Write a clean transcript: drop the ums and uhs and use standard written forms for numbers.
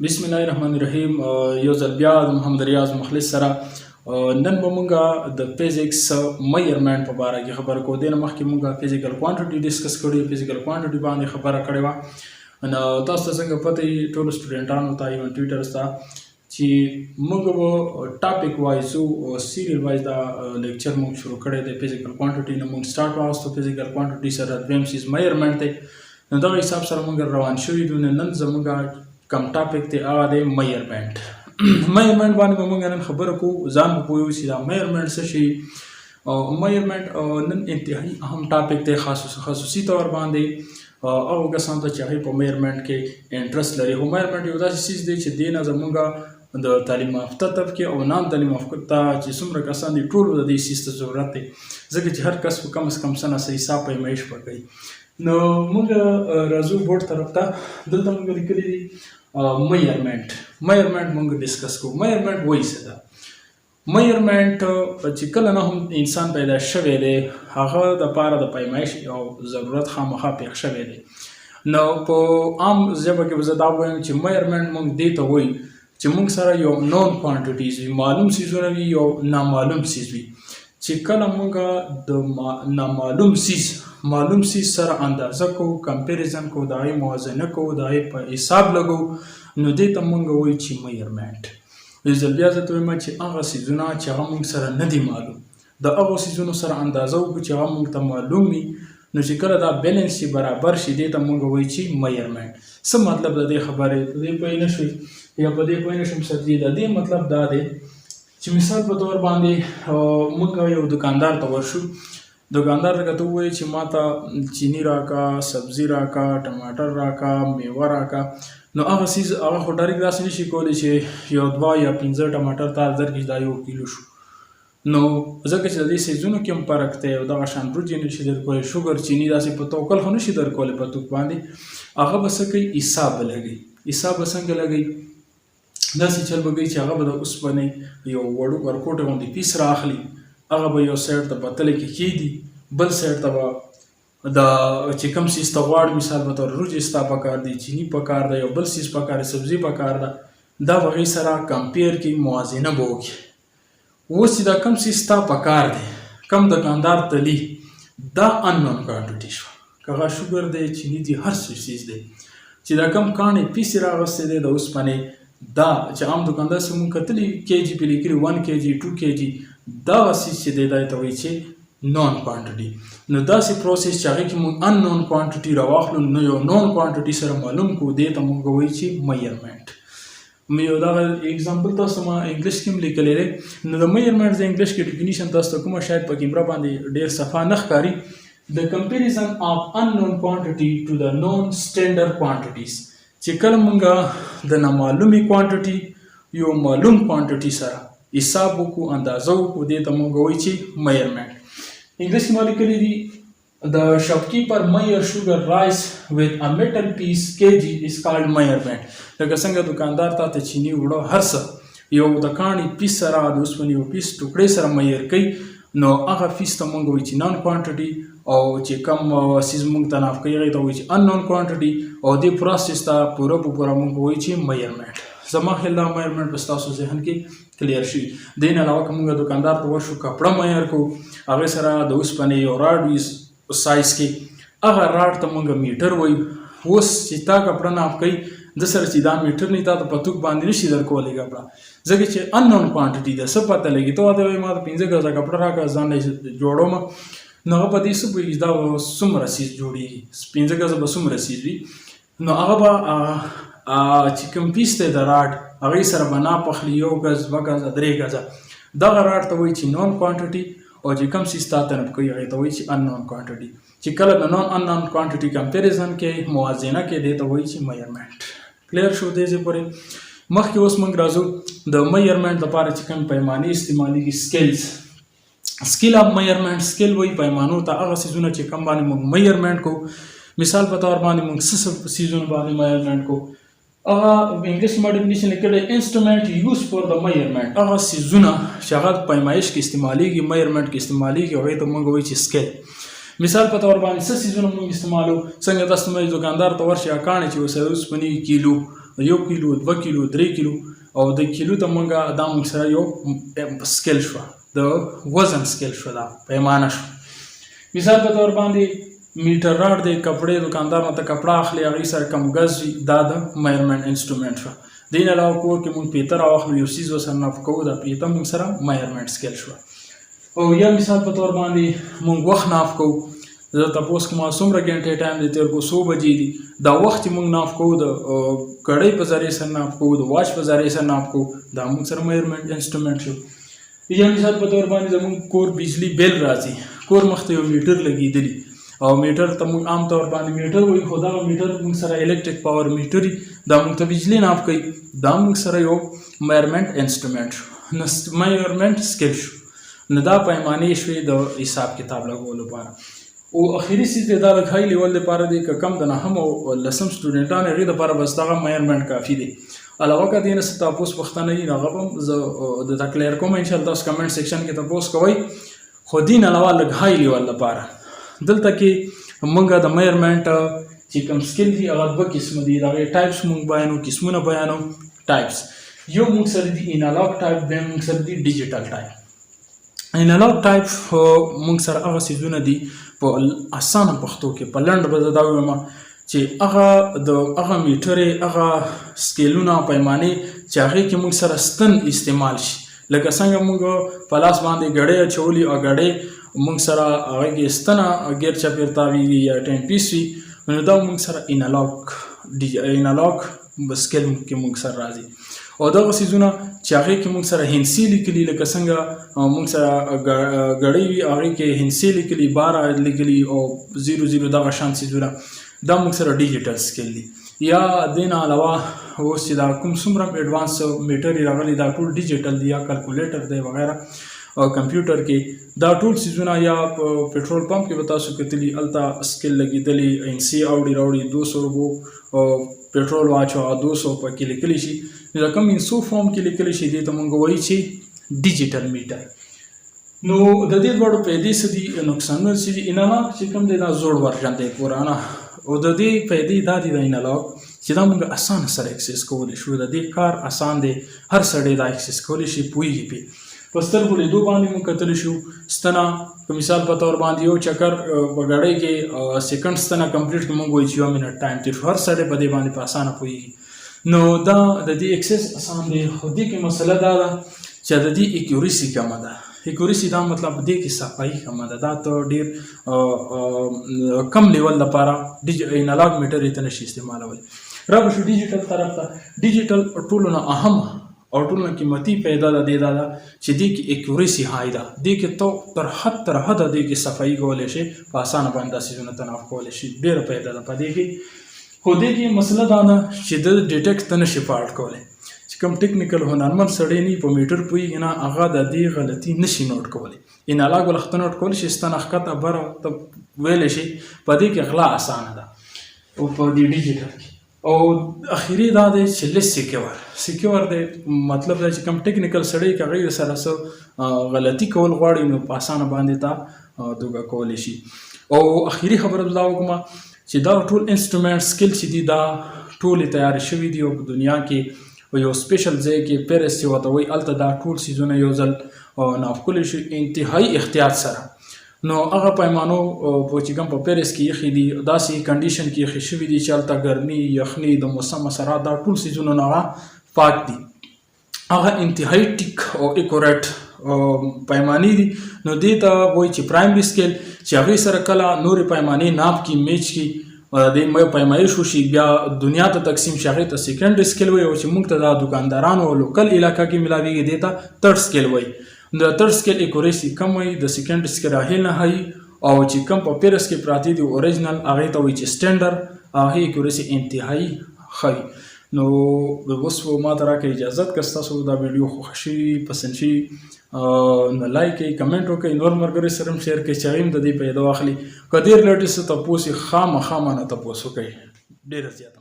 بسم الله الرحمن الرحیم. یو ځل بیا د محمد ریاض مخلص سره نن به مونږه د فزیکس میجرمنټ په باره کې خبره کوو. دې نه مخکې مونږه فزیکل کوانټیټي ډسکس کړې، فزیکل کوانټیټي باندې خبره کړې وه. نو تاسو ته څنګه پته وي ټولو سټوډنټانو ته ایون ټویټرز ته چې مونږ به ټاپک وایز او سیریل وایز دا لیکچر مونږ شروع کړی دی. فزیکل کوانټیټي نه مونږ سټارټ واغستو، فزیکل کوانټیټي سره دویم سیز میجرمنټ دی. نو دغه حساب سره مونږ روان شوي دي. نن زموږ کم ټاپک دی هغه دی میجرمنټ. میجرمنټ باندې به مونږ نن خبره کوو، ځان به پوه اوسي دا میجرمنټ څه شي. میجرمنټ نن انتهایي اهم ټاپک دی خصوصي طور باندې هغو کسانو ته چې هغوی په میجرمنټ کې انټرسټ لري. خو میجرمنټ یو داسې څیز دی چې دې نه زموږ د تعلیم یافته طبقې او نان تعلیم یافته چې څومره کسان دي ټولو د دې څیز ته ضرورت دی، ځکه چې هر کس په کم از کم څه نه څه حساب پیمایش به کوي. نو مونږ راځو بورډ طرف ته. دلته مونږ لیکلي دي میجرمنټ. میجرمنټ مونږ ډسکس کوو. میجرمنټ وایي څه ده؟ میجرمنټ چې کله نه هم انسان پیدا شوی دی هغه دپاره د پیمایش او ضرورت خامخا پېښ شوی دی. نو په عام ژبه کې به زه دا وایم چې میجرمنټ مونږ دې ته وایي چې مونږ سره یو نون کوانټیټیز وي، معلوم څیزونه وي، یو نامعلوم څیز وي. چې کله مونږ د معلوم څیز سره اندازه کوو، کمپیریزن کوو، د هغې موازنه کوو، د هغې په حساب لګو، نو دې ته مونږ وایو چې میجرمنټ. یو ځل بیا زه ته وایم چې هغه څیزونه چې هغه مونږ سره نه دي معلوم، د هغو څیزونو سره اندازه وکړو چې هغه مونږ ته معلوم وي، نو چې کله دا بیلنس شي، برابر شي، دې ته مونږ وایو چې میجرمنټ. څه مطلب د دې خبرې؟ په دې پوه نه شوي یا په دې پوه نه شم سرجي. د دې مطلب دا دی چې مثال په طور باندې مونږ یو دکاندار ته ورشو. دکاندار ته که ته ووایې چې ما ته چینی راکا، سبزي راکا، ټماټر راکا، میوه راکا، نو هغه څیز هغه خو ډایرکټ داسې نشي کولی چې یو 2 یا 15 ټماټر تا درکړي دا 1 کیلو شو. نو ځکه چې د دې څیزونو کې هم فرق دی او دغه شان بروجې نشي درکولی، شوګر چیني داسې په توکل خو نشي درکولی په توک باندې. هغه به څه کوي؟ حساب به لګوي. حساب به څنګه لګوي؟ داسې چل به کوي چې هغه به د اوسپنې یو ورکوټه غوندې پیس رااخلي، هغه به یو سایډ ته په تله کې کېږدي، بل سایډ ته به د چې کوم څیز ته غواړي، مثال په طور وریجې ستا پکار دي، چیني پکار ده، یو بل څیز پکار دی، سبزي پکار ده، دا به هغې سره کمپیر کړي، موازنه به وکړي. اوس چې دا کوم څیز ستا پکار دی، کوم دکاندار تلي، دا اننون کوانټیټي شوه. که هغه شوګر دی، چیني دي، هر څیز دی چې دا کوم کاڼی پیس یې راغوستی دی د اوسپنې، دا چې عام دکاندار چې مونږ کتلي کیجي پې لیکلي 1 کیجي 2 کیجي، دغه څیز چې دی دا ته وایي چې نون کوانټیټي. نو داسې پروسس چې هغې کې مونږ ان نون کوانټیټي راواخلو، نو یو نون کوانټیټي سره معلوم کړو، دې ته مونږ وایي چې میجرمنټ. یو دغه اګزامپل تاسو ما انګلیش کې هم لیکلی دی. نو د میجرمنټ د انګلیش کې ډیفینیشن تاسو ته کومه شاید په کیمره باندې ډېر صفا نه ښکاري. د کمپیریزن آف unknown quantity to the known standard quantities. چې کله مونږ د نامعلومې کوانټیټي یو معلوم کوانټیټي سره حساب وکړو، اندازه وکړو، دې ته مونږ وایو چې میجرمنټ. انګلیش کې ما لیکلي دي The shopkeeper measure sugar rice with a metal piece kg is called measurement. لکه څنګه دکاندار ته چینی وړو هر څه یو د کاڼي پیس سره د اوسپنې یو پیس ټوکړې سره میجر کوي، نو هغه پیس ته مونږ وایو چې نون کوانټیټي، او چې کوم څیز مونږ ته ناف کوي هغې ته وایو چې ان نون کوانټیټي، او دې پروسس ته پوره په پوره مونږ وایو چې میجرمنټ. زما خیال دا میجرمنټ به ستاسو ذهن کې کلیر شي. دې نه علاوه که مونږ دکاندار ته ورشو کپړه میجر کوو، هغې سره د اوسپنې یو راډ وي سایز کې، هغه راډ ته مونږ میټر وایو. اوس چې تا کپړه ناف کوي د سره چې دا میټر نه تا ته په توک باندې نشي درکولی کپړه، ځکه چې ان نون کوانټیټي ده. څه پته لګي ته واته وایي ما ته 15 ګزه کپړه راکړه ځان نه جوړوم، نو هغه په دې څه پوهېږي دا به څومره سیز جوړېږي، 15 ګزه به څومره سیز وي. نو هغه به چې کوم پیس دی د راډ هغې سره به ناپ اخلي، 1 ګز 2 ګزه 3 ګزه، دغه راډ ته وایي چې نون کوانټیټي، او چې کوم څیز تا طلب کوي هغې ته وایي چې ان نون کوانټیټي. چې کله د نون ان نون کوانټیټي کمپیریزن کې موازنه کې دې ته وایي چې میجرمنټ. کلیر شو دې ځای پورې؟ مخکې اوس موږ راځو د میجرمنټ دپاره چې کوم پیمانې استعمالېږي، سکیلز. سکیل اف میجرمنټ، سکیل وایي پیمانو ته هغه څیزونه چې کوم باندې موږ میجرمنټ کوو. مثال په طور باندې موږ څه څیزونه باندې میجرمنټ کوو؟ هغه انګلیش ما ډیفینیشن لیکلی انسټرومنټ یوز فور د میجرمنټ، هغه څیزونه چې هغه پیمایش کې استعمالېږي، میجرمنټ کې استعمالېږي، هغې ته موږ وایو چې سکیل. مثال په تور باندې څه څیزونه موږ استعمالو. څنګه تاسو مې دکاندار ته ورشي کاڼي چې وسره اوسپنې کیلو 1 کیلو 2 کیلو 3 کیلو او د کیلو ته مونږه دا مونږ سره یو سکیل شوه د وزن سکیل شوه دا پیمانه شو. مثال په طور باندې میټر راډ دی کپړې دکاندار نه ته کپړه اخلي هغې سره کم ګز وي دا د میرمنټ انسټرومنټ شوه. دې نه علاوه کور کې مونږ پیته راواخلو یو څیز ورسره ناپ کوو دا پیته مونږ سره میرمنټ سکیل شوه. او یا مثال په طور باندې مونږ وخت ناپ کوو زه تپوس کوم څومره ګنټې ټایم دی تېر کو 100 بجې دي دا وخت چې مونږ ناپ کوو د کړۍ په ذریعې سره ناپ کوو د واچ په ذریعې سره ناپ کوو دا مونږ سره میرمنټ انسټرومنټ شو. یا مثال په تور باندې زموږ کور بجلی بیل راځي کور مخ ته یو میټر لګېدلی او میټر ته موږ عام طور باندې میټر وایي خو دغه میټر موږ سره الکتریک پاور میټر دا موږ ته بجلی ناپ کوي دا موږ سره یو میرمنټ انسټرومنټ شو نو میرمنټ سکیل شو. نو دا پیمانې شوې د حساب کتاب لګولو لپاره. او اخري څیز دی دا د هاي لیول لپاره دی که کم د 9 او 10 سټوډنټان هغې دپاره بس دغه میرمنټ کافي دی. علاوه که دې نه څه تپوس پوښتنه وي نو هغه به زه درته کلیر کوم انشاءالله تاسو کمنټ سیکشن کې تپوس کوئ. خو دې نه علاوه لږ هاي لیول لپاره دلته کې موږ د میرمنټ چې کوم سکیل دي هغه 2 قسمه دي د هغې ټایپس موږ بیانو قسمونه بیانو ټایپس. یو موږ سره دي انالاګ ټایپ بیا موږ سره دي ډیجیټل ټایپ. انالاګ ټایپ موږ سره هغه څیزونه دي په اسانه پښتو کې په لنډ به زه دا ووایم چې هغه د هغه میټرې هغه سکیلونه پیمانې چې هغې کې موږ سره ستن استعمال شي لکه څنګه موږ په لاس باندې ګړۍ اچولي او ګړۍ موږ سره هغې کې ستنه ګیر چاپېر تاویږي یا 10 پیس وي نو دا موږ سره انالاګ سکیل کې موږ سره راځي. او دغه څیزونه چې هغې کې موږ سره هندسي لیکلي لکه څنګه موږ سره ګړۍ وي هغې کې هندسي لیکلي 12 لیکلي او 00 دغه شان څیزونه دا موږ سره ډیجیټل سکیل دي. یا دې نه علاوه اوس چې دا کوم څومره ایډوانس میټر یې راغلی دا ټول ډیجیټل دي یا کلکولیټر دی وغیره او کمپیوټر کې دا ټول څیزونه یا پټرول پمپ کې به تاسو کتلي هلته سکیل لګېدلي هندسي اوړي راوړي 200 روپو پټرول واچو 200 پکې لیکلی شي نو کوم انسو فارم کې لیکلی شي دې ته موږ وایي چې ډیجیټل میټر. نو د دې دواړو فایدې څه دي نقصانونه څه دي. انالاګ چې کوم دی دا زوړ ورژن دی پورانه او د دې فایدې دا دي د انالاګ چې دا موږ اسانه سره اکسس کولی شو د دې کار اسان دی هر سړی دا اکسس کولی شي پوهېږي پې په سترګو لیدو باندې موږ کتلی شو ستنه په مثال په طور باندې یو چکر په ګړۍ کې سیکنډ ستنه کمپلیټ کړي موږ وایو چې 1 منټ ټایم تېر شو هر سړی په دې باندې په اسانه پوهېږي. نو دا د دې اکسس اسان دی خو دې کې مسله دا ده چې د دې اکیورسي کمه ده. اکیورسي دا مطلب دې کې صفایي کمه ده دا ته ډېر کم لیول لپاره انالاګ میټر یې ته نشي استعمالولی. را به شو ډیجیټل طرف ته. ډیجیټل ټولو نه اهمه او ټول نه قیمتي پیدا ده دې دا ده چې دې کې اکیورسي های ده دې کې تو تر حده دې کې صفایي کولی شي په اسانه باندې دا څیزونه ته ناف کولی شي ډېره پیدا ده په دې کې. خو دې کې مسله دا ده چې د ډیټیکټ ته نشي پاټ کولی چې کوم ټیکنیکل هنرمند سړی نه په میټر پوهېږي نه هغه د دې غلطي نشي نوټ کولی. انالاګ ولخته نوټ کولی شي ستنه ښکته بره ته ویلی شي په دې کې غلا اسانه ده او په دې ډیجیټل کې. او اخري دا دی چې لیس سیکیور دی مطلب دا چې کوم ټیکنیکل سړی که هغې سره څه غلطي کول غواړي نو په اسانه باندې تا دوګه کولی شي. او اخري خبره دا وکړم چې دا ټول انسټرومنټ سکیل چې دي دا ټولې تیارې شوي دي او په دنیا کې یو سپیشل ځای کې پیرس چې ورته وایي هلته دا ټول څیزونه یو ځل ناف کولی شي انتهایي احتیاط سره. نو هغه پیمانو په چې کوم په پیرس کې یخې دي داسې کنډیشن کې یخې شوي دي چې هلته ګرمي یخني د موسم اثرات دا ټول څیزونه نه هغه پاک دي هغه انتهایي ټیک او اکوریټ پیمانې دي. نو دې ته وایي چې پرایمري سکیل چې هغې سره کله نورې پیمانې ناپ کړي میچ کړي د پیمایش وشي بیا دنیا ته تقسیم شي هغې ته سیکنډري سکیل وایي او چې موږ ته دا دکاندارانو او لوکل علاقه کې ملاویږي دې ته تھرډ سکیل وایي. د تھرډ سکیل اکوریسي کم وي د سیکنډ سکیل راهیل نه هایي او چې کم په پیرس کې پراته دي اوریجنل هغې ته وایي چې سټینډر هغې اکوریسي انتهایي ښه. نو اوس ما ته راکړئ اجازت که ستاسو دا ویډیو خوښ شي پسند شي نو لایک کړئ کمنټ وکړئ نور ملګرو سره هم شیر کړئ چې هغوی هم د دې فایده واخلي. که دې ریلیټډ څه تپوس وي خامخا مانه تپوس وکړئ ډېره زیاته